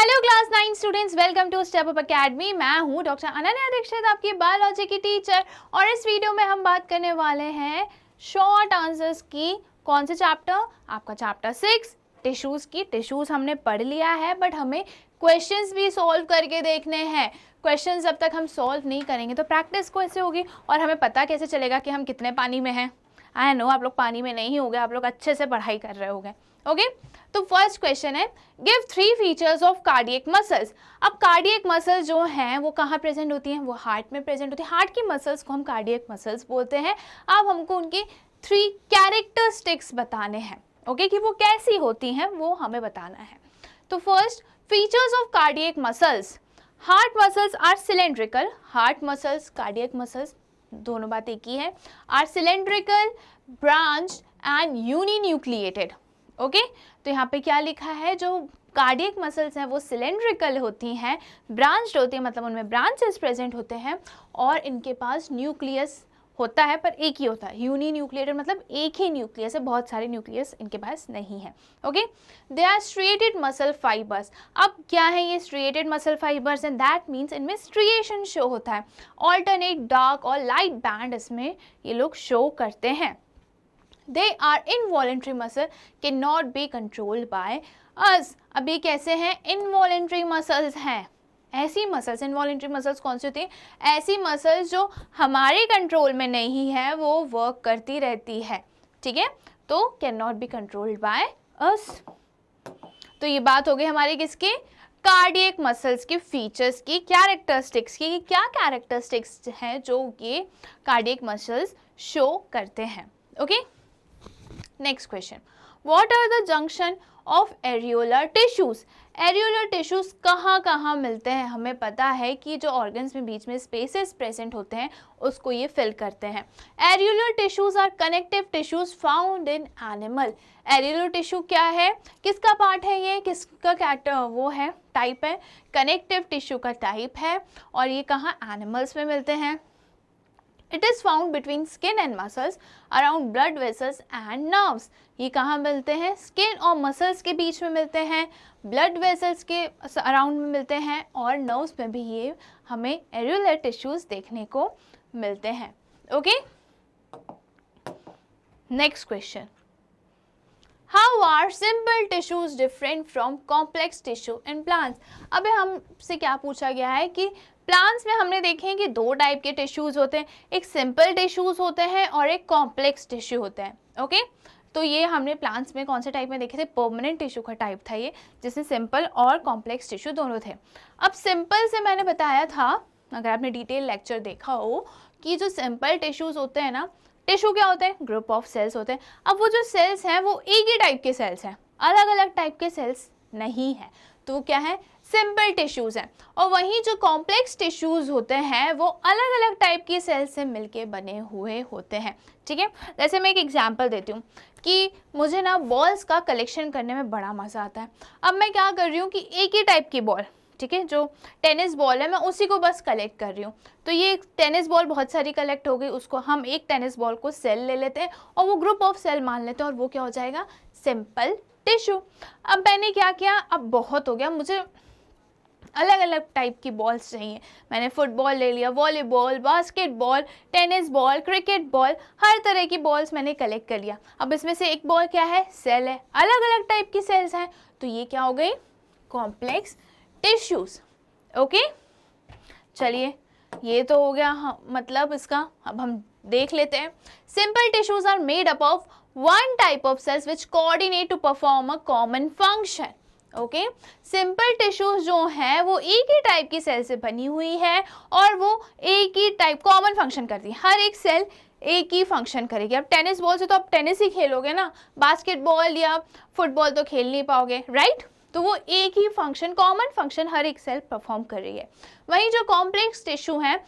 Hello class 9 students, welcome to step up academy. मैं हूं doctor Ananya Dixit, आपकी बायोलॉजी की टीचर। और इस वीडियो में हम बात करने वाले हैं शॉर्ट आंसर्स की। कौन से चैप्टर? आपका चैप्टर 6 टिश्यूज़ की। टिश्यूज़ हमने पढ़ लिया है, बट हमें क्वेश्चंस भी सॉल्व करके देखने हैं। क्वेश्चंस जब तक हम सॉल्व नहीं करेंगे तो प्रैक्टिस कैसे होगी और हमें पता कैसे चलेगा कि हम कितने पानी में हैं। आई नो आप लोग पानी में नहीं होगे, आप लोग अच्छे से पढ़ाई कर रहे होगे। ओके, तो फर्स्ट क्वेश्चन है, give 3 features of cardiac muscles. अब कार्डियक मसल्स जो हैं वो कहाँ प्रेजेंट होती हैं? वो हार्ट में प्रेजेंट होती है। हार्ट की मसल्स को हम कार्डियक मसल्स बोलते हैं। अब हमको उनकी 3 कैरेक्टरिस्टिक्स बताने हैं। ओके, कि वो कैसी होती हैं वो हमें बताना है। तो first, features of cardiac muscles. Heart muscles are cylindrical. Heart muscles, cardiac muscles दोनों बात एक ही है। Are cylindrical, branched and uninucleated. Okay, तो यहाँ पे क्या लिखा है? जो कार्डियक मसल्स हैं वो सिलेंड्रिकल होती हैं, ब्रांच्ड होती है, मतलब उनमें ब्रांचेस प्रेजेंट होते हैं और इनके पास न्यूक्लियस होता है, पर एक ही होता है। यूनिन्यूक्लिएटेड मतलब एक ही न्यूक्लियस है, बहुत सारे न्यूक्लियस इनके पास नहीं है। Okay, they are striated muscle fibres. अब क्या है ये striated muscle fibres? And that means इनमें स्ट्रिएशन शो होता है। ऑल्टरनेट डार्क और लाइट बैंड इसमें ये लोग शो करते हैं। They are involuntary muscle, cannot be controlled by us. अब ये कैसे हैं? Involuntary muscles हैं। ऐसी मसल्स, इनवॉलेंट्री मसल्स कौन सी होती हैं? ऐसी मसल्स जो हमारे कंट्रोल में नहीं है, वो वर्क करती रहती है। ठीक है, तो can not be controlled by us. तो ये बात हो गई हमारी किसकी? कार्डियक मसल्स की फीचर्स की, कैरेक्टरिस्टिक्स की। क्या कैरेक्टरिस्टिक्स हैं जो ये कार्डियक मसल्स शो करते हैं? Okay, next question, what are the junction of areolar tissues. Areolar tissues कहाँ कहाँ मिलते हैं? हमें पता है कि जो ऑर्गन्स में बीच में स्पेसेस प्रेजेंट होते हैं उसको ये फिल करते हैं। Areolar tissues are connective tissues found in animal. Areolar tissue क्या है? किसका पार्ट है ये? किसका वो है, टाइप है? कनेक्टिव टिश्यू का टाइप है। और ये कहाँ? एनिमल्स में मिलते हैं। It is found between skin and muscles, around blood vessels and nerves. ये कहाँ मिलते हैं? स्किन और मसल्स के बीच में मिलते हैं, ब्लड वेसल्स के अराउंड में मिलते हैं और नर्व्स में भी ये हमें एरियोलर टिश्यूज देखने को मिलते हैं। Okay, next question, how are simple tissues different from complex tissue in plants. अब हमसे क्या पूछा गया है कि प्लांट्स में हमने देखे हैं कि 2 टाइप के टिश्यूज होते हैं, एक सिंपल टिश्यूज होते हैं और एक कॉम्प्लेक्स टिश्यू होते हैं। ओके, तो ये हमने प्लांट्स में कौन से टाइप में देखे थे? परमानेंट टिश्यू का टाइप था ये, जिसमें सिंपल और कॉम्प्लेक्स टिश्यू दोनों थे। अब सिंपल से मैंने बताया था, अगर आपने डिटेल लेक्चर देखा हो, कि जो सिंपल टिश्यूज होते हैं ना, टिश्यू क्या होते हैं? ग्रुप ऑफ सेल्स होते हैं। अब वो जो सेल्स हैं वो एक ही टाइप के सेल्स हैं, अलग अलग टाइप के सेल्स नहीं है, तो वो क्या है? सिंपल टिश्यूज हैं। और वहीं जो कॉम्प्लेक्स टिश्यूज होते हैं वो अलग अलग टाइप की सेल्स से मिलके बने हुए होते हैं। ठीक है, जैसे मैं एक एग्जांपल देती हूँ कि मुझे ना बॉल्स का कलेक्शन करने में बड़ा मज़ा आता है। अब मैं क्या कर रही हूँ कि एक ही टाइप की बॉल, ठीक है, जो टेनिस बॉल है, मैं उसी को बस कलेक्ट कर रही हूँ। तो ये टेनिस बॉल बहुत सारी कलेक्ट हो गई, उसको हम एक टेनिस बॉल को सेल ले लेते हैं और वो ग्रुप ऑफ सेल मान लेते हैं और वो क्या हो जाएगा? Simple tissue. अब मैंने क्या किया? अब बहुत हो गया, मुझे अलग अलग टाइप की बॉल्स चाहिए। मैंने फुटबॉल ले लिया, volleyball, basketball, tennis ball, cricket ball, हर तरह की बॉल्स मैंने कलेक्ट कर लिया। अब इसमें से एक बॉल क्या है? सेल है, अलग अलग टाइप की सेल्स हैं, तो ये क्या हो गई? Complex tissues. ओके, चलिए ये तो हो गया। हाँ, मतलब इसका अब हम देख लेते हैं। Simple tissues are made up of one type of cells which coordinate to perform a common function. Okay, simple tissues जो है वो एक ही टाइप की सेल से बनी हुई है और वो एक ही टाइप कॉमन फंक्शन करती है। हर एक सेल एक ही फंक्शन करेगी। अब टेनिस बॉल से तो आप टेनिस ही खेलोगे ना, बास्केटबॉल या फुटबॉल तो खेल नहीं पाओगे, राइट? तो वो एक ही फंक्शन, कॉमन फंक्शन हर एक सेल परफॉर्म कर रही है। वहीं जो कॉम्प्लेक्स टिश्यू है,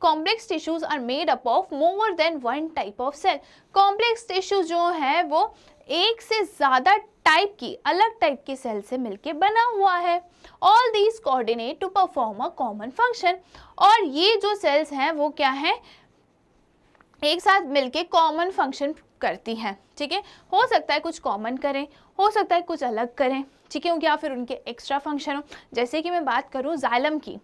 complex tissues are made up of more than one type of cell. Complex tissue जो है वो एक से ज़्यादा टाइप की, अलग टाइप की सेल से मिलके बना हुआ है। All these coordinate to perform a common function. और ये जो सेल्स हैं वो क्या है? एक साथ मिलके कॉमन फंक्शन करती हैं। ठीक है, हो सकता है कुछ कॉमन करें, हो सकता है कुछ अलग करें, ठीक है, या फिर उनके एक्स्ट्रा फंक्शन हो। जैसे कि मैं बात करूँ जाइलम की,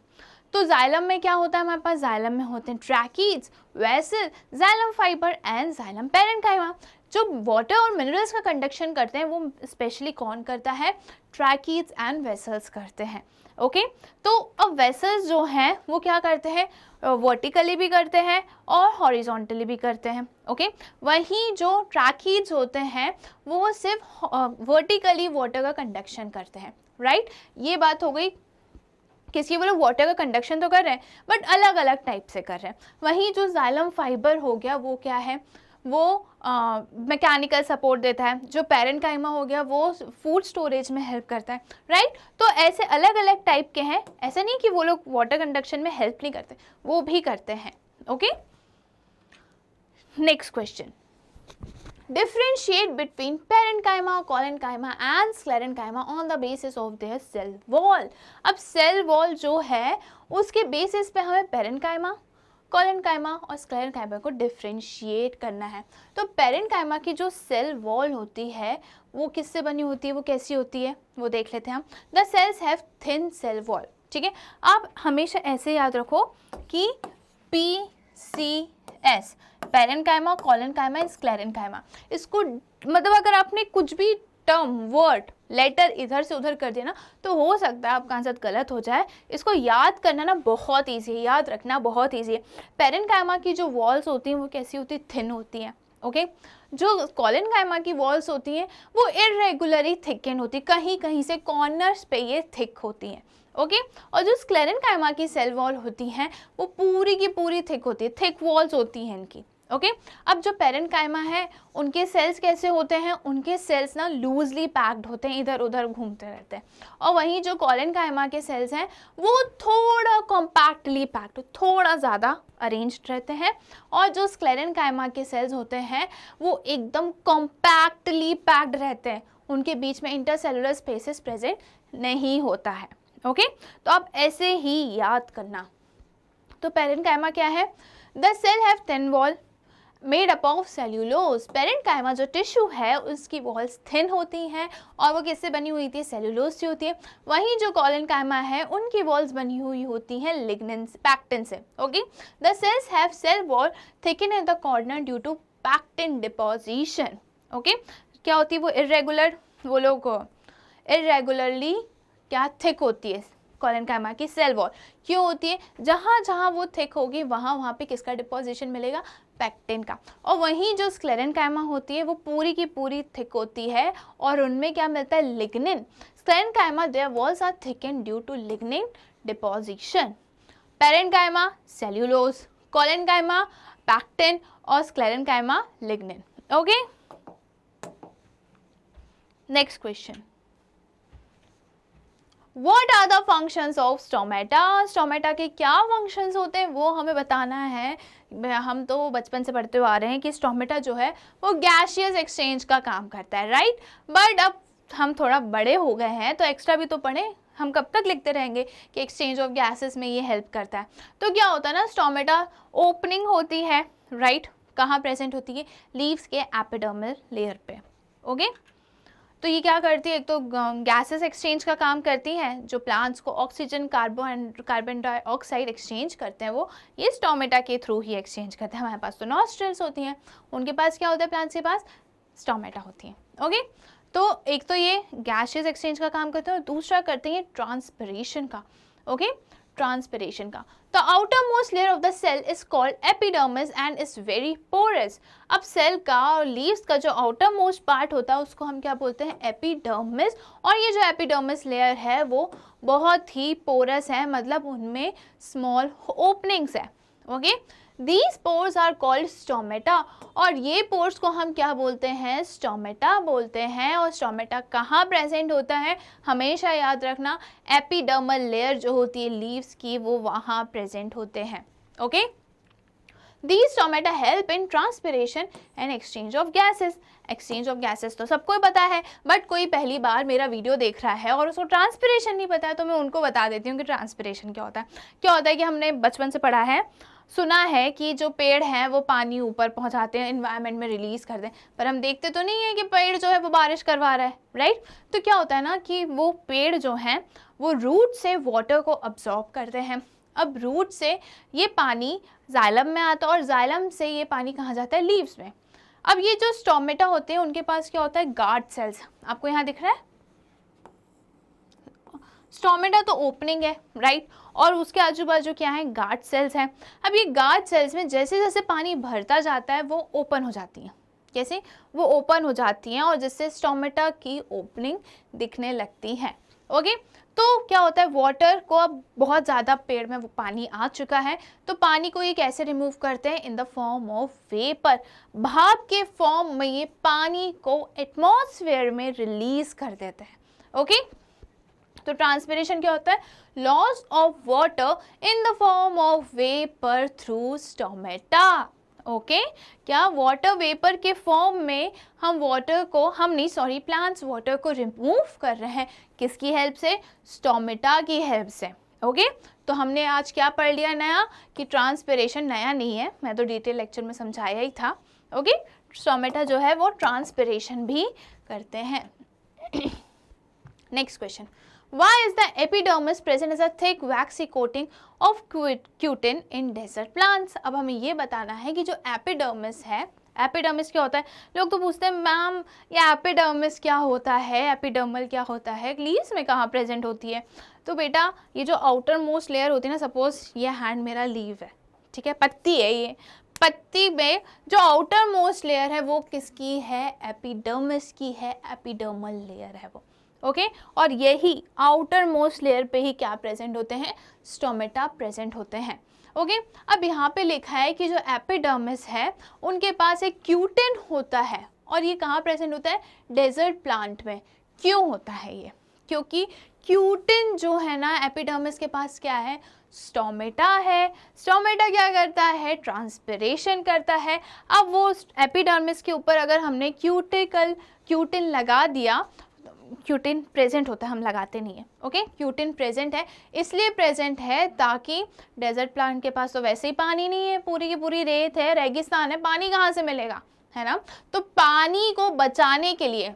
तो जाइलम में क्या होता है हमारे पास, जाइलम में होते हैं tracheids, vessel, xylem fibre and xylem parenchyma. जो वाटर और मिनरल्स का कंडक्शन करते हैं वो स्पेशली कौन करता है, ट्रैकीज एंड वेसल्स करते हैं। ओके, तो अब वेसल्स जो हैं वो क्या करते हैं, वर्टिकली भी करते हैं और हॉरिजॉन्टली भी करते हैं। ओके, वहीं जो ट्रैकीज होते हैं वो सिर्फ वर्टिकली वाटर का कंडक्शन करते हैं। राइट, ये बात हो गई किसकी, वो लोग वाटर का कंडक्शन तो कर रहे हैं बट अलग अलग टाइप से कर रहे हैं। वहीं जो जाइलम फाइबर हो गया वो क्या है, वो मैकेनिकल सपोर्ट देता है। जो पैरेन्काइमा हो गया वो फूड स्टोरेज में हेल्प करता है। राइट, तो ऐसे अलग अलग टाइप के हैं, ऐसा नहीं कि वो लोग वाटर कंडक्शन में हेल्प नहीं करते, वो भी करते हैं। Okay, next question, differentiate between parenchyma, collenchyma and sclerenchyma on the basis of their cell wall। अब सेल वॉल जो है उसके बेसिस पे हमें पेरेन्काइमा, कोलेनकाइमा और स्क्लेरेनकाइमा को डिफ्रेंशिएट करना है। तो पेरेन्काइमा की जो सेल वॉल होती है वो किससे बनी होती है, वो कैसी होती है, वो देख लेते हैं हम। The cells have thin cell wall, ठीक है। आप हमेशा ऐसे याद रखो कि PCS, पेरेन्काइमा, कोलेनकाइमा, स्क्लेरेनकाइमा, इसको मतलब अगर आपने कुछ भी टर्म, वर्ड, लेटर इधर से उधर कर दिया ना तो हो सकता है आपका साथ गलत हो जाए। इसको याद करना ना बहुत ईजी है, याद रखना बहुत ईजी है। पेरेन्काइमा की जो वॉल्स होती हैं वो कैसी होती है, थिन होती हैं। ओके, जो कोलेनकाइमा की वॉल्स होती हैं वो इरेगुलरली थिकन होती है, कहीं कहीं से कॉर्नर्स पे ये थिक होती हैं। ओके, और जो स्क्लेरेनकाइमा की सेल वॉल होती हैं वो पूरी की पूरी थिक होती है, थिक वॉल्स होती हैं इनकी। ओके, अब जो पेरेन्काइमा है उनके सेल्स कैसे होते हैं, उनके सेल्स ना लूजली पैक्ड होते हैं, इधर उधर घूमते रहते हैं। और वहीं जो कोलेनकाइमा के सेल्स हैं वो थोड़ा कॉम्पैक्टली पैक्ड, थोड़ा ज़्यादा अरेंज्ड रहते हैं। और जो स्क्लेरेनकाइमा के सेल्स होते हैं वो एकदम कॉम्पैक्टली पैक्ड रहते हैं, उनके बीच में इंटरसेलुलर स्पेसेस प्रेजेंट नहीं होता है। ओके, तो आप ऐसे ही याद करना। तो पेरेन्काइमा क्या है, the cell have thin wall made up of cellulose. Parenchyma जो टिश्यू है उसकी वॉल्स थिन होती हैं और वो किससे बनी हुई थी, सेल्यूलोज से होती है। वहीं जो कोलेनकाइमा है उनकी वॉल्स बनी हुई होती हैं लिग्निन, पैक्टिन से। Okay, the cells have cell wall thicken at the corner due to pectin deposition. Okay, क्या होती है वो इरेगुलर, वो लोग इरेगुलरली क्या थिक होती है कोलेनकाइमा की सेल वॉल। क्यों होती है, जहाँ जहाँ वो थिक होगी वहाँ वहाँ पे किसका डिपोजिशन मिलेगा, पैक्टिन का। और वहीं जो स्क्लेरेनकाइमा होती है वो पूरी की पूरी थिक होती है और उनमें क्या मिलता है, lignin. Sclerenchyma their walls are thicken due to lignin deposition. Parenchyma cellulose, collenchyma pectin और sclerenchyma lignin. Okay, next question, What are the functions of stomata? Stomata के क्या फंक्शंस होते हैं वो हमें बताना है। हम तो बचपन से पढ़ते हुए आ रहे हैं कि स्टोमेटा जो है वो गैसियस एक्सचेंज का काम करता है, राइट। बट अब हम थोड़ा बड़े हो गए हैं तो एक्स्ट्रा भी तो पढ़ें, हम कब तक लिखते रहेंगे कि एक्सचेंज ऑफ गैसेस में ये हेल्प करता है। तो क्या होता है ना, स्टोमेटा ओपनिंग होती है, राइट। कहाँ प्रेजेंट होती है, लीव्स के एपिडर्मल लेयर पे। ओके, तो ये क्या करती है, एक तो गैसेस एक्सचेंज का काम करती हैं, जो प्लांट्स को ऑक्सीजन, कार्बन डाइऑक्साइड एक्सचेंज करते हैं वो ये स्टोमेटा के थ्रू ही एक्सचेंज करते हैं। हमारे पास तो नॉस्ट्रल्स होती हैं, उनके पास क्या होता है, प्लांट्स के पास स्टोमेटा होती हैं। ओके, तो एक तो ये गैसेस एक्सचेंज का काम करते हैं और दूसरा करते हैं ट्रांसपिरेशन का। ओके, ट्रांसपिरेशन का। The outermost layer of the cell is called epidermis and is very porous। अब सेल का और लीव्स का जो आउटर मोस्ट पार्ट होता है उसको हम क्या बोलते हैं, एपिडर्मिस। और ये जो एपिडर्मिस लेयर है वो बहुत ही पोरस है, मतलब उनमें स्मॉल ओपनिंग्स है। Okay, these pores are called stomata. और ये पोर्स को हम क्या बोलते हैं, स्टोमेटा बोलते हैं। और स्टोमेटा कहाँ प्रेजेंट होता है, हमेशा याद रखना एपिडर्मल लेयर जो होती है लीव्स की वो वहाँ प्रेजेंट होते हैं। Okay, these stomata help in transpiration and exchange of gases exchange of gases तो सबको ही पता है, बट कोई पहली बार मेरा वीडियो देख रहा है और उसको ट्रांसपिरेशन नहीं पता है, तो मैं उनको बता देती हूँ कि ट्रांसपिरेशन क्या होता है। क्या होता है कि हमने बचपन से पढ़ा है, सुना है कि जो पेड़ हैं वो पानी ऊपर पहुंचाते हैं, इन्वायरमेंट में रिलीज कर दें, पर हम देखते तो नहीं है कि पेड़ जो है वो बारिश करवा रहा है, राइट। तो क्या होता है ना कि वो पेड़ जो हैं वो रूट से वाटर को अब्जॉर्ब करते हैं। अब रूट से ये पानी जाइलम में आता है और जाइलम से ये पानी कहाँ जाता है, लीव्स में। अब ये जो स्टोमेटा होते हैं उनके पास क्या होता है, गार्ड सेल्स, आपको यहाँ दिख रहा है स्टोमेटा तो ओपनिंग है, राइट, और उसके आजू बाजू क्या है, गार्ड सेल्स हैं। अब ये गार्ड सेल्स में जैसे जैसे पानी भरता जाता है वो ओपन हो जाती हैं, कैसे, वो ओपन हो जाती हैं और जिससे स्टोमेटा की ओपनिंग दिखने लगती है। ओके, तो क्या होता है, वाटर को अब बहुत ज़्यादा पेड़ में वो पानी आ चुका है, तो पानी को ये कैसे रिमूव करते हैं, in the form of vapour, भाप के फॉर्म में ये पानी को एटमॉस्फेयर में रिलीज कर देते हैं। ओके, तो ट्रांसपिरेशन क्या होता है, loss of water in the form of vapour through stomata. Okay, क्या वाटर वेपर के फॉर्म में हम वाटर को, हम नहीं सॉरी, प्लांट्स वाटर को रिमूव कर रहे हैं, किसकी हेल्प से, स्टोमेटा की हेल्प से। ओके, तो हमने आज क्या पढ़ लिया नया, कि ट्रांसपिरेशन नया नहीं है, मैं तो डिटेल लेक्चर में समझाया ही था। ओके, स्टोमेटा जो है वो ट्रांसपिरेशन भी करते हैं। Next question, why is the epidermis present as a thick waxy coating of cutin in desert plants? अब हमें ये बताना है कि जो एपिडर्मिस है, एपिडर्मिस क्या होता है, लोग तो पूछते हैं मैम ये एपिडर्मिस क्या होता है, एपिडर्मल क्या होता है, लीव्स में कहाँ प्रेजेंट होती है। तो बेटा ये जो आउटर मोस्ट लेयर होती है ना, सपोज ये हैंड मेरा लीव है, ठीक है, पत्ती है, ये पत्ती में जो आउटर मोस्ट लेयर है वो किसकी है, एपिडर्मिस की है, एपिडर्मल लेयर है वो। ओके, और यही आउटर मोस्ट लेयर पे ही क्या प्रेजेंट होते हैं, स्टोमेटा प्रेजेंट होते हैं। ओके, अब यहाँ पे लिखा है कि जो एपिडर्मिस है उनके पास एक क्यूटिन होता है, और ये कहाँ प्रेजेंट होता है, डेजर्ट प्लांट में। क्यों होता है ये, क्योंकि क्यूटिन जो है ना एपिडर्मिस के पास क्या है, स्टोमेटा है। स्टोमेटा क्या करता है, ट्रांसपिरेशन करता है। अब वो एपिडर्मिस के ऊपर अगर हमने क्यूटिन लगा दिया, क्यूटिन प्रेजेंट होता है, हम लगाते नहीं है। ओके, क्यूटिन प्रेजेंट है, इसलिए प्रेजेंट है ताकि डेजर्ट प्लांट के पास तो वैसे ही पानी नहीं है, पूरी की पूरी रेत है, रेगिस्तान है, पानी कहाँ से मिलेगा, है ना। तो पानी को बचाने के लिए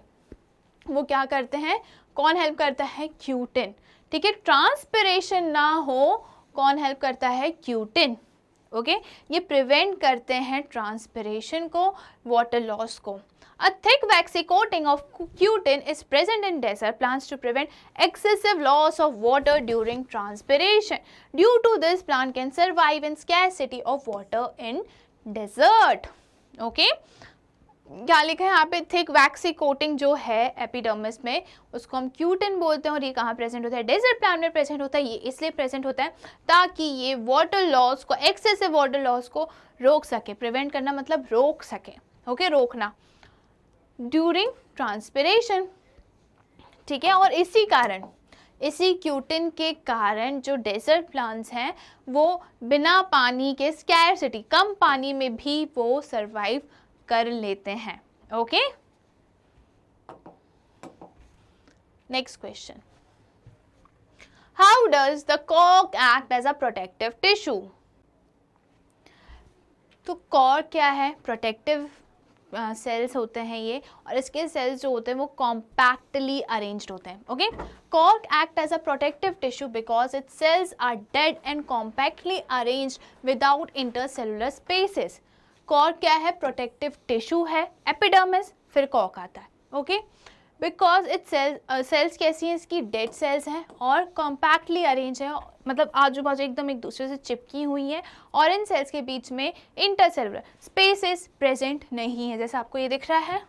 वो क्या करते हैं, कौन हेल्प करता है, क्यूटिन। ठीक है, ट्रांसपिरेशन ना हो, कौन हेल्प करता है, क्यूटिन। ओके, ये प्रिवेंट करते हैं ट्रांसपिरेशन को, वाटर लॉस को। A thick waxy coating of cutin is present in desert plants to prevent excessive loss of water during transpiration. Due to this, plant can survive in scarcity of water in desert. Okay? क्या लिखा है यहाँ पे, thick वैक्सी coating जो है epidermis में उसको हम क्यूटिन बोलते हैं, और ये कहाँ प्रेजेंट होता है, डेजर्ट प्लांट में प्रेजेंट होता है। ये इसलिए प्रेजेंट होता है ताकि ये वाटर लॉस को, एक्सेसिव वाटर लॉस को रोक सके। प्रिवेंट करना मतलब रोक सके, ओके, रोकना ड्यूरिंग ट्रांसपिरेशन। ठीक है, और इसी क्यूटिन के कारण जो डेजर्ट प्लांट्स हैं वो बिना पानी के, स्कैरसिटी, कम पानी में भी वो सरवाइव कर लेते हैं। Okay, next question, how does the cork act as a protective tissue? तो कॉर्क क्या है, प्रोटेक्टिव सेल्स होते हैं ये, और इसके सेल्स जो होते हैं वो कॉम्पैक्टली अरेंज्ड होते हैं। Okay, cork act as a protective tissue because its cells are dead and compactly arranged without intercellular spaces. Cork क्या है, प्रोटेक्टिव टिश्यू है, एपिडर्मिस, फिर कॉर्क आता है। ओके, बिकॉज इट्स सेल्स कैसी हैं, इसकी डेड सेल्स हैं और कॉम्पैक्टली अरेंज है, मतलब आजू बाजू एकदम एक दूसरे से चिपकी हुई हैं, और इन सेल्स के बीच में इंटरसेलुलर स्पेसेस प्रेजेंट नहीं है, जैसे आपको ये दिख रहा है।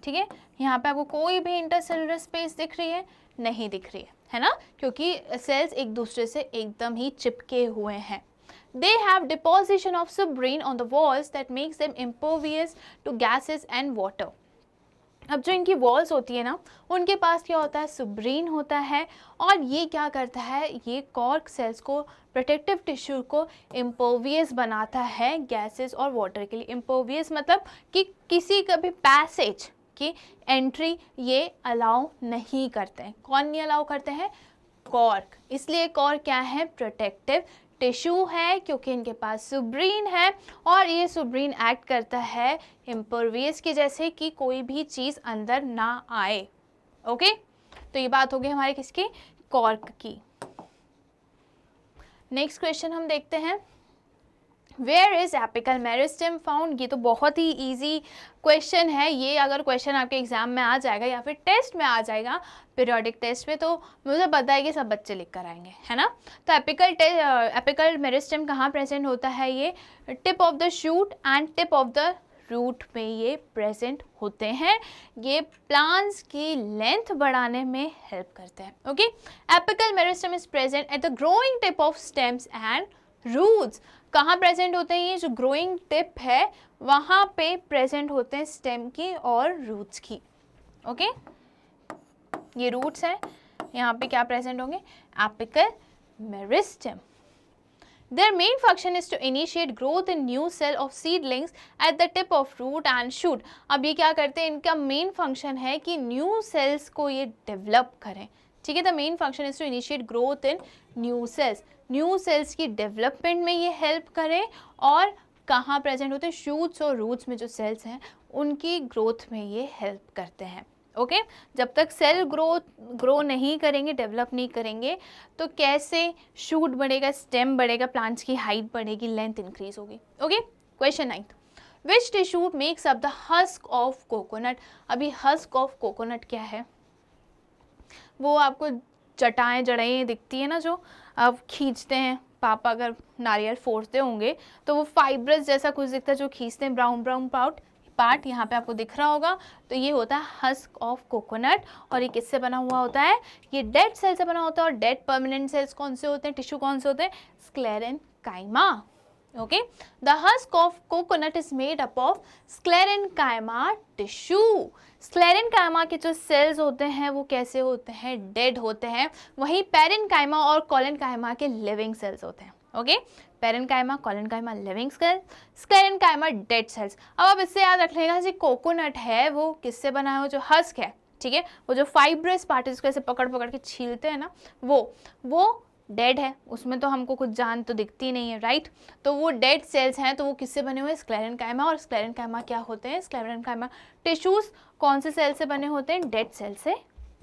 ठीक है, यहाँ पे आपको कोई भी इंटरसेलुलर स्पेस दिख रही है, नहीं दिख रही है ना, क्योंकि सेल्स एक दूसरे से एकदम ही चिपके हुए हैं। They have deposition of suberin on the walls that makes them impervious to gases and water. अब जो इनकी वॉल्स होती है ना, उनके पास क्या होता है, सुब्रीन होता है, और ये क्या करता है, ये कॉर्क सेल्स को, प्रोटेक्टिव टिश्यू को इम्पर्वियस बनाता है गैसेस और वाटर के लिए। इम्पर्वियस मतलब कि किसी का भी पैसेज की एंट्री ये अलाउ नहीं करते हैं। कौन नहीं अलाउ करते हैं? कॉर्क। इसलिए कॉर्क क्या है? प्रोटेक्टिव टिश्यू है, क्योंकि इनके पास सुब्रीन है और ये सुब्रीन एक्ट करता है इम्परवियस के जैसे कि कोई भी चीज़ अंदर ना आए। ओके, तो ये बात होगी हमारे किसकी? कॉर्क की। नेक्स्ट क्वेश्चन हम देखते हैं, where is apical meristem found. ये तो बहुत ही इजी क्वेश्चन है, ये अगर क्वेश्चन आपके एग्जाम में आ जाएगा या फिर टेस्ट में आ जाएगा, पीरियोडिक टेस्ट में, तो मुझे पता है कि सब बच्चे लिख कर आएंगे, है ना। तो एपिकल मेरिस्टेम कहाँ प्रेजेंट होता है? ये tip of the shoot and tip of the root में ये प्रेजेंट होते हैं। ये प्लांट्स की लेंथ बढ़ाने में हेल्प करते हैं। Okay, apical meristem is present at the growing tip of stems and roots. कहाँ प्रेजेंट होते हैं? ये जो ग्रोइंग टिप है वहाँ पे प्रेजेंट होते हैं स्टेम की और रूट्स की। ओके, ये रूट्स हैं, यहाँ पे क्या प्रेजेंट होंगे? Apical meristem. Their main function is to initiate growth in new cell of seedlings at the tip of root and shoot. अब ये क्या करते हैं? इनका मेन फंक्शन है कि न्यू सेल्स को ये डेवलप करें। ठीक है, the main function is to initiate growth in new cells. New cells की डेवलपमेंट में ये हेल्प करें और कहाँ प्रेजेंट होते हैं? शूट्स और रूट्स में जो सेल्स हैं उनकी ग्रोथ में ये हेल्प करते हैं। ओके, जब तक सेल ग्रो नहीं करेंगे, डेवलप नहीं करेंगे, तो कैसे शूट बढ़ेगा, स्टेम बढ़ेगा, प्लांट्स की हाइट बढ़ेगी, लेंथ इंक्रीज होगी। Okay, question 9, which tissue makes up the husk of coconut. अभी हस्क ऑफ कोकोनट क्या है? वो आपको जड़ें दिखती है ना, जो अब खींचते हैं पापा, अगर नारियल फोड़ते होंगे तो वो फाइब्रस जैसा कुछ दिखता है जो खींचते हैं, ब्राउन ब्राउन पार्ट यहाँ पे आपको दिख रहा होगा, तो ये होता है हस्क ऑफ कोकोनट। और ये किससे बना हुआ होता है? ये डेड सेल से बना होता है। और डेड परमानेंट सेल्स कौन से होते हैं? टिश्यू कौन से होते हैं? Sclerenchyma. Okay, the husk of coconut is made up of sclerenchyma tissue. Sclerenchyma के जो सेल्स होते हैं वो कैसे होते हैं? डेड होते हैं। वहीं पेरेनकाइमा और कोलेनकाइमा के लिविंग सेल्स होते हैं। Okay, parenchyma, collenchyma living cells, sclerenchyma dead cells. अब आप इससे याद रख लेना, जो कोकोनट है वो किससे बना है? जो हस्क है, ठीक है, वो जो फाइब्रस पार्ट है जिसको ऐसे पकड़ पकड़ के छीलते हैं ना, वो डेड है, उसमें तो हमको कुछ जान तो दिखती नहीं है, राइट। तो वो डेड सेल्स हैं, तो वो किससे बने हुए हैं? स्क्लेरेनकाइमा। और स्क्लेरेनकाइमा क्या होते हैं? स्क्लेरेनकाइमा टिश्यूज कौन से सेल से बने होते हैं? डेड सेल से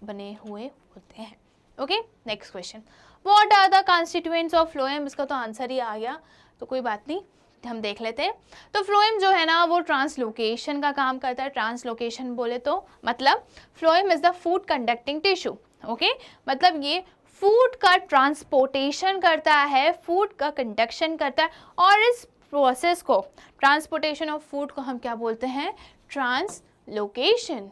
बने हुए होते हैं। Okay, next question, what are the constituents of phloem. इसका तो आंसर ही आ गया, तो कोई बात नहीं, हम देख लेते हैं। तो फ्लोएम जो है ना वो ट्रांसलोकेशन का काम करता है। ट्रांसलोकेशन बोले तो मतलब phloem is the food conducting tissue. Okay, मतलब ये फूड का ट्रांसपोर्टेशन करता है, फूड का कंडक्शन करता है। और इस प्रोसेस को, ट्रांसपोर्टेशन ऑफ फूड को हम क्या बोलते हैं? ट्रांसलोकेशन।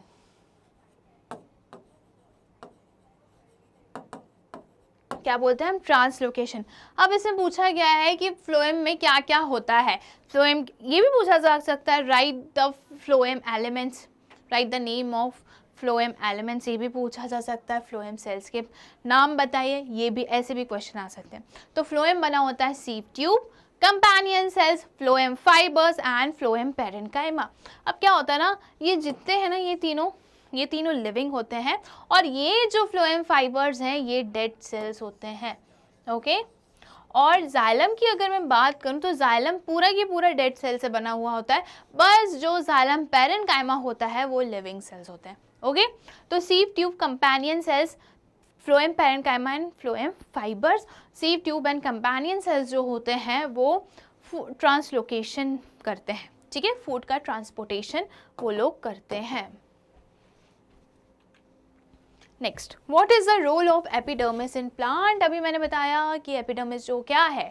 क्या बोलते हैं हम? ट्रांसलोकेशन। अब इसमें पूछा गया है कि फ्लोएम में क्या क्या होता है। फ्लोएम, ये भी पूछा जा सकता है, right the phloem elements, right the name of phloem elements, ये भी पूछा जा सकता है। फ्लोएम सेल्स के नाम बताइए, ये भी ऐसे भी क्वेश्चन आ सकते हैं। तो फ्लोएम बना होता है sieve tube, companion cells, phloem fibres and phloem parenchyma. अब क्या होता है ना, ये जितने हैं ना, ये तीनों लिविंग होते हैं। और ये जो फ्लोएम फाइबर्स हैं ये डेड सेल्स होते हैं। ओके, और जाइलम की अगर मैं बात करूं तो जाइलम पूरा की पूरा डेड सेल से बना हुआ होता है। बस जो जाइलम पेरेनकाइमा होता है वो लिविंग सेल्स होते हैं। ओके, तो sieve tube, companion cells, phloem parenchyma and phloem fibres. Sieve tube and companion cells जो होते हैं वो ट्रांसलोकेशन करते हैं। ठीक है, फूड का ट्रांसपोर्टेशन वो लोग करते हैं। Next, what is the role of epidermis in plant. अभी मैंने बताया कि एपिडर्मिस जो क्या है,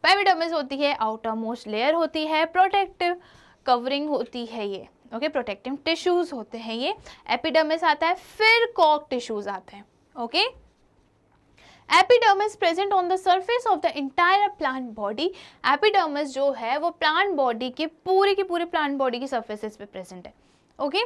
एपिडर्मिस होती है आउटर मोस्ट लेयर होती है, प्रोटेक्टिव कवरिंग होती है ये। ओके, प्रोटेक्टिव टिश्यूज होते हैं ये। एपिडर्मिस आता है, फिर कॉक टिश्यूज आते हैं। Okay, epidermis present on the surface of the entire plant body. Epidermis जो है वो प्लांट बॉडी की पूरे प्लांट बॉडी की सरफेसेस पे प्रेजेंट है। Okay,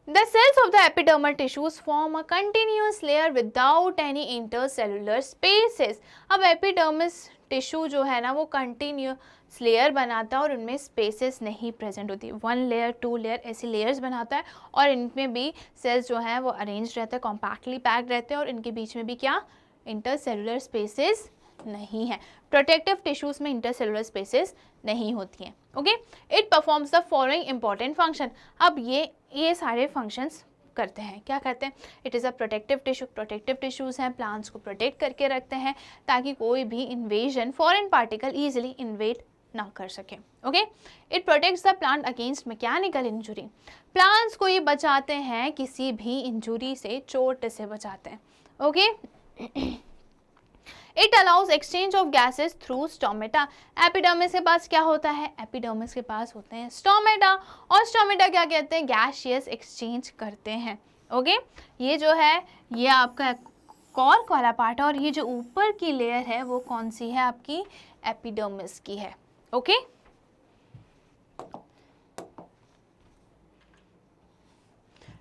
The cells of the epidermal tissues form a continuous layer without any intercellular spaces. अब epidermis tissue जो है ना वो कंटिन्यूस लेयर बनाता है और उनमें स्पेसेस नहीं प्रेजेंट होती, 1 लेयर 2 लेयर ऐसी लेयर्स बनाता है और इनमें भी सेल्स जो हैं वो अरेंज रहते हैं, कॉम्पैक्टली पैक्ड रहते हैं और इनके बीच में भी क्या इंटरसेलुलर स्पेसेस नहीं है। प्रोटेक्टिव टिश्यूज में इंटरसेलुलर स्पेसेस नहीं होती हैं। Okay, it performs the following important function. अब ये सारे फंक्शंस करते हैं, क्या करते हैं? It is a protective tissue, protective tissues हैं, प्लांट्स को प्रोटेक्ट करके रखते हैं ताकि कोई भी invasion foreign particle easily invade ना कर सके। Okay, it protects the plant against mechanical injury. Plants को ये बचाते हैं किसी भी इंजुरी से, चोट से बचाते हैं। Okay, it allows exchange of gases through stomata. Epidermis के पास क्या होता है? एपिडर्मिस के पास होते हैं स्टोमेटा, और स्टोमेटा क्या कहते हैं? गैसियस एक्सचेंज करते हैं। ओके, ये जो है ये आपका कॉर्क वाला पार्ट है और ये जो ऊपर की लेयर है वो कौन सी है? आपकी एपिडर्मिस की है। Okay,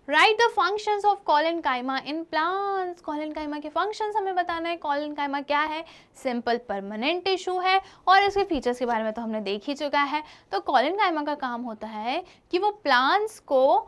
right the functions of collenchyma in plants. Collenchyma के फंक्शंस हमें बताना है। कॉलेनकाइमा क्या है? सिंपल परमानेंट टिश्यू है और इसके फीचर्स के बारे में तो हमने देख ही चुका है। तो कॉलेनकाइमा का काम होता है कि वो प्लांट्स को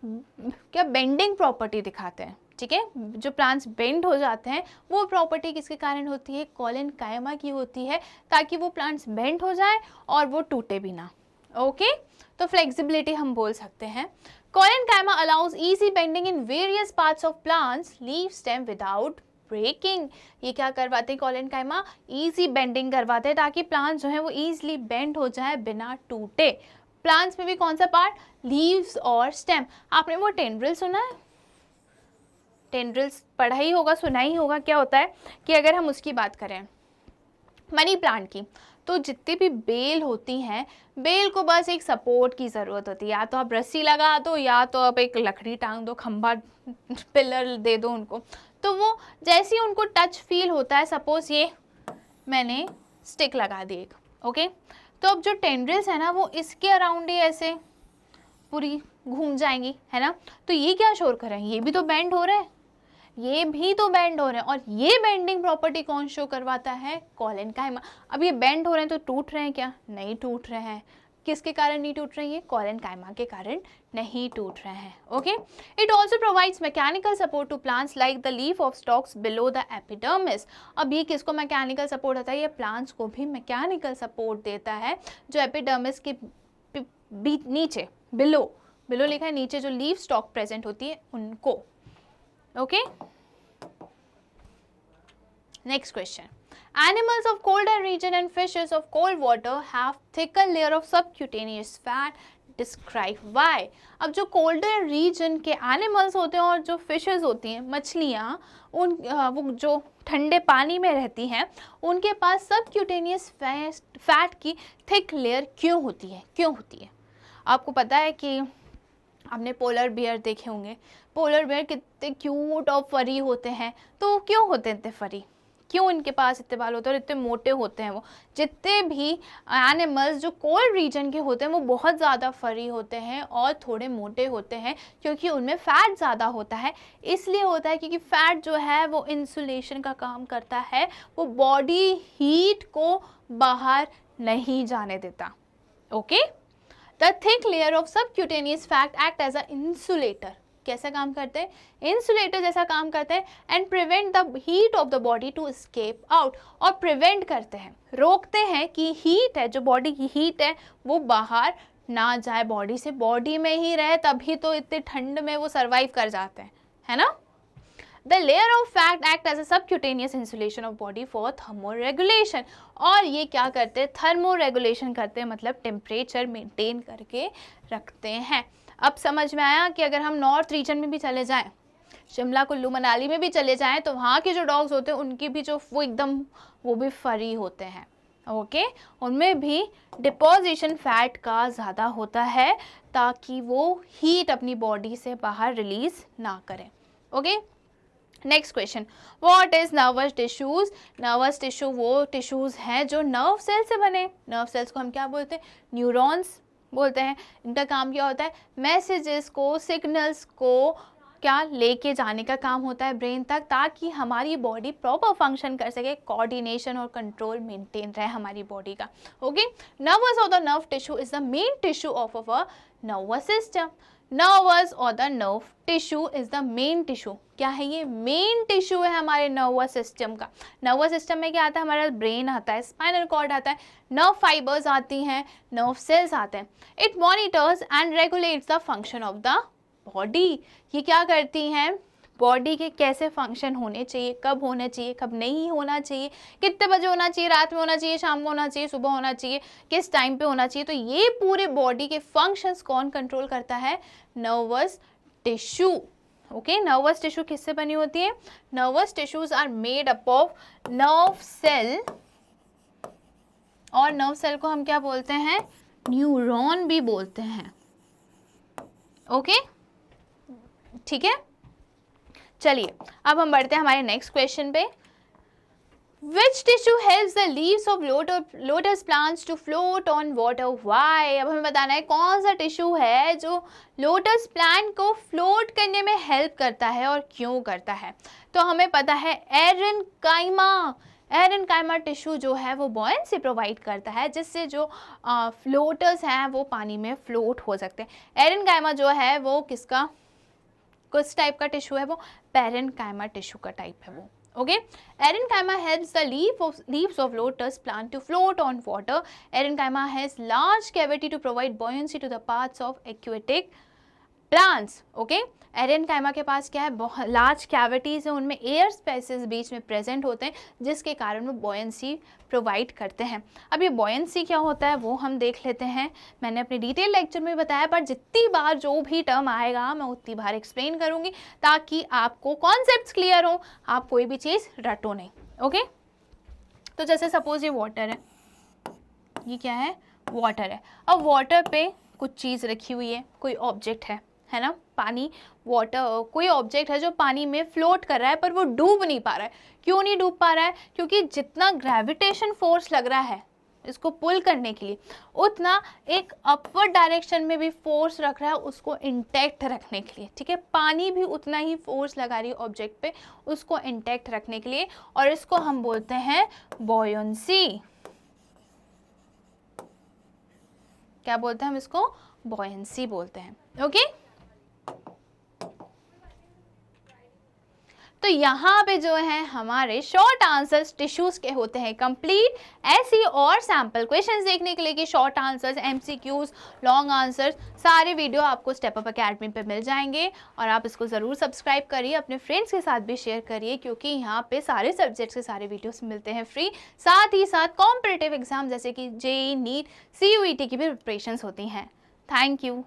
क्या बेंडिंग प्रॉपर्टी दिखाते हैं। ठीक है, जो प्लांट्स बेंड हो जाते हैं वो प्रॉपर्टी किसके कारण होती है? कॉलेनकाइमा की होती है, ताकि वो प्लांट्स बेंड हो जाए और वो टूटे भी ना। ओके, तो फ्लेक्सिबिलिटी हम बोल सकते हैं। Collenchyma allows easy bending in various parts of plants, leaf stem without breaking। ये क्या करवाते हैं? Collenchyma easy bending करवाते हैं ताकि प्लांट्स जो है वो easily बेंड हो जाए बिना टूटे। प्लांट्स में भी कौन सा पार्ट? लीव्स और स्टेम। आपने वो टेंड्रिल सुना है? टेंड्रिल्स पढ़ा ही होगा, सुना ही होगा। क्या होता है कि अगर हम उसकी बात करें मनी प्लांट की, तो जितनी भी बेल होती हैं, बेल को बस एक सपोर्ट की ज़रूरत होती है। या तो आप रस्सी लगा दो या तो आप एक लकड़ी टांग दो, खंभा पिलर दे दो उनको, तो वो जैसे ही उनको टच फील होता है, सपोज ये मैंने स्टिक लगा दी एक, ओके, तो अब जो टेंड्रिल्स है ना वो इसके अराउंड ही ऐसे पूरी घूम जाएंगी, है ना। तो ये क्या शोर कर रहे हैं? ये भी तो बेंड हो रहे हैं, ये भी तो बेंड हो रहे हैं, और ये बेंडिंग प्रॉपर्टी कौन शो करवाता है? कॉलेनकाइमा। अब ये बेंड हो रहे हैं तो टूट रहे हैं क्या? नहीं टूट रहे हैं। किसके कारण नहीं टूट रहे हैं? कॉलेनकाइमा के कारण नहीं टूट रहे हैं। Okay, it also provides mechanical support to plants like the leaf of stalks below the epidermis. अब ये किसको मैकेनिकल सपोर्ट होता है? ये प्लांट्स को भी मैकेनिकल सपोर्ट देता है, जो एपिडर्मिस के नीचे, बिलो लिखा है, नीचे जो लीफ स्टॉक प्रेजेंट होती है उनको। Okay, next question. Animals of colder region and fishes of cold water have thicker layer of subcutaneous fat. Describe why. अब जो colder region के animals होते हैं और जो fishes होती हैं, मछलियाँ, वो जो ठंडे पानी में रहती हैं, उनके पास subcutaneous fat की thick layer क्यों होती है? क्यों होती है? आपको पता है कि आपने पोलर बियर देखे होंगे। पोलर बियर कितने क्यूट और फरी होते हैं। तो क्यों होते हैं इतने फरी? क्यों इनके पास इतने बाल होते हैं और इतने मोटे होते हैं? वो जितने भी एनिमल्स जो कोल्ड रीजन के होते हैं वो बहुत ज़्यादा फरी होते हैं और थोड़े मोटे होते हैं, क्योंकि उनमें फ़ैट ज़्यादा होता है। इसलिए होता है क्योंकि फ़ैट जो है वो इंसुलेशन का काम करता है, वो बॉडी हीट को बाहर नहीं जाने देता। Okay, The thick layer of subcutaneous fat act as a insulator। कैसा काम करते हैं? इंसुलेटर जैसा काम करते हैं। And prevent the heat of the body to escape out. और प्रिवेंट करते हैं, रोकते हैं कि हीट है, जो बॉडी की हीट है वो बाहर ना जाए बॉडी से, बॉडी में ही रहे, तभी तो इतने ठंड में वो सर्वाइव कर जाते हैं, है ना। The layer of fat act as a subcutaneous insulation of body for thermoregulation। और ये क्या करते हैं? थर्मोरेगुलेशन करते हैं, मतलब टेम्परेचर मेंटेन करके रखते हैं। अब समझ में आया कि अगर हम नॉर्थ रीजन में भी चले जाएं, शिमला कुल्लू मनाली में भी चले जाएं, तो वहाँ के जो डॉग्स होते हैं उनकी भी जो वो भी फरी होते हैं। ओके, उनमें भी डिपोजिशन फैट का ज़्यादा होता है ताकि वो हीट अपनी बॉडी से बाहर रिलीज ना करें। Okay, next question, what is nervous tissues? Nervous tissue वो टिश्यूज हैं जो नर्व सेल से बने। नर्व सेल्स को हम क्या बोलते हैं? न्यूरॉन्स। बोलते हैं। इनका काम क्या होता है, मैसेजेस को, सिग्नल्स को क्या लेके जाने का काम होता है ब्रेन तक, ताकि हमारी बॉडी प्रॉपर फंक्शन कर सके, कोऑर्डिनेशन और कंट्रोल मेंटेन रहे हमारी बॉडी का। ओके, नर्वस और the nerve tissue is the main tissue of our nervous system. Nervous और the nerve tissue is the main tissue. क्या है ये, मेन टिश्यू है हमारे नर्वस सिस्टम का। नर्वस सिस्टम में क्या आता है, हमारा ब्रेन आता है, स्पाइनल कॉर्ड आता है, नर्व फाइबर्स आती हैं, नर्व सेल्स आते हैं। It monitors and regulates the function of the body. ये क्या करती हैं, बॉडी के कैसे फंक्शन होने चाहिए, कब होना चाहिए, कब नहीं होना चाहिए, कितने बजे होना चाहिए, रात में होना चाहिए, शाम को होना चाहिए, सुबह होना चाहिए, किस टाइम पे होना चाहिए। तो ये पूरे बॉडी के फंक्शंस कौन कंट्रोल करता है, nervous tissue. Okay, nervous tissue किससे बनी होती है, nervous tissues are made up of nerve cell, और नर्व सेल को हम क्या बोलते हैं, न्यूरॉन भी बोलते हैं। ओके, ठीक है, चलिए अब हम बढ़ते हैं हमारे नेक्स्ट क्वेश्चन पे। Which tissue helps the leaves of lotus plants to float on water? Why? अब हमें बताना है कौन सा टिश्यू है जो लोटस प्लांट को फ्लोट करने में हेल्प करता है और क्यों करता है। तो हमें पता है एरेनकाइमा। एरेनकाइमा टिश्यू जो है वो बॉयंसी प्रोवाइड करता है, जिससे जो फ्लोटर्स हैं वो पानी में फ्लोट हो सकते हैं। एरेनकाइमा जो है वो किसका, किस टाइप का टिश्यू है, वो पेरेनकाइमा टिश्यू का टाइप है वो। Okay, aerenchyma helps the leaves of lotus plant to float on water. Erenchyma has large cavity to provide buoyancy to the parts of aquatic plants. Okay, aerenchyma के पास क्या है, बहुत large cavities है, उनमें air spaces बीच में present होते हैं, जिसके कारण वो बॉयंसी प्रोवाइड करते हैं। अब ये बॉयंसी क्या होता है वो हम देख लेते हैं। मैंने अपने डिटेल लेक्चर में बताया, पर जितनी बार जो भी टर्म आएगा मैं उतनी बार एक्सप्लेन करूंगी, ताकि आपको कॉन्सेप्ट्स क्लियर हो, आप कोई भी चीज़ रटो नहीं। ओके, तो जैसे सपोज ये वाटर है, ये क्या है, वाटर है। अब वाटर पे कुछ चीज़ रखी हुई है, कोई ऑब्जेक्ट है ना, पानी, वाटर, कोई ऑब्जेक्ट है जो पानी में फ्लोट कर रहा है, पर वो डूब नहीं पा रहा है। क्यों नहीं डूब पा रहा है, क्योंकि जितना ग्रेविटेशन फोर्स लग रहा है इसको पुल करने के लिए, उतना एक अपवर्ड डायरेक्शन में भी फोर्स रख रहा है उसको इंटैक्ट रखने के लिए। ठीक है, पानी भी उतना ही फोर्स लगा रही है ऑब्जेक्ट पे उसको इंटैक्ट रखने के लिए, और इसको हम बोलते हैं बॉयंसी। क्या बोलते हैं हम इसको, बॉयंसी बोलते हैं। ओके, तो यहाँ पे जो है हमारे शॉर्ट आंसर्स टिश्यूज के होते हैं कंप्लीट। ऐसी और सैम्पल क्वेश्चंस देखने के लिए कि short answers, MCQs, long answers, सारे वीडियो आपको स्टेप अप अकेडमी पे मिल जाएंगे, और आप इसको ज़रूर सब्सक्राइब करिए, अपने फ्रेंड्स के साथ भी शेयर करिए, क्योंकि यहाँ पे सारे सब्जेक्ट्स के सारे वीडियोस मिलते हैं फ्री। साथ ही साथ कॉम्पिटिटिव एग्जाम जैसे कि जेईई, नीट, CUET की भी प्रिपरेशंस होती हैं। Thank you.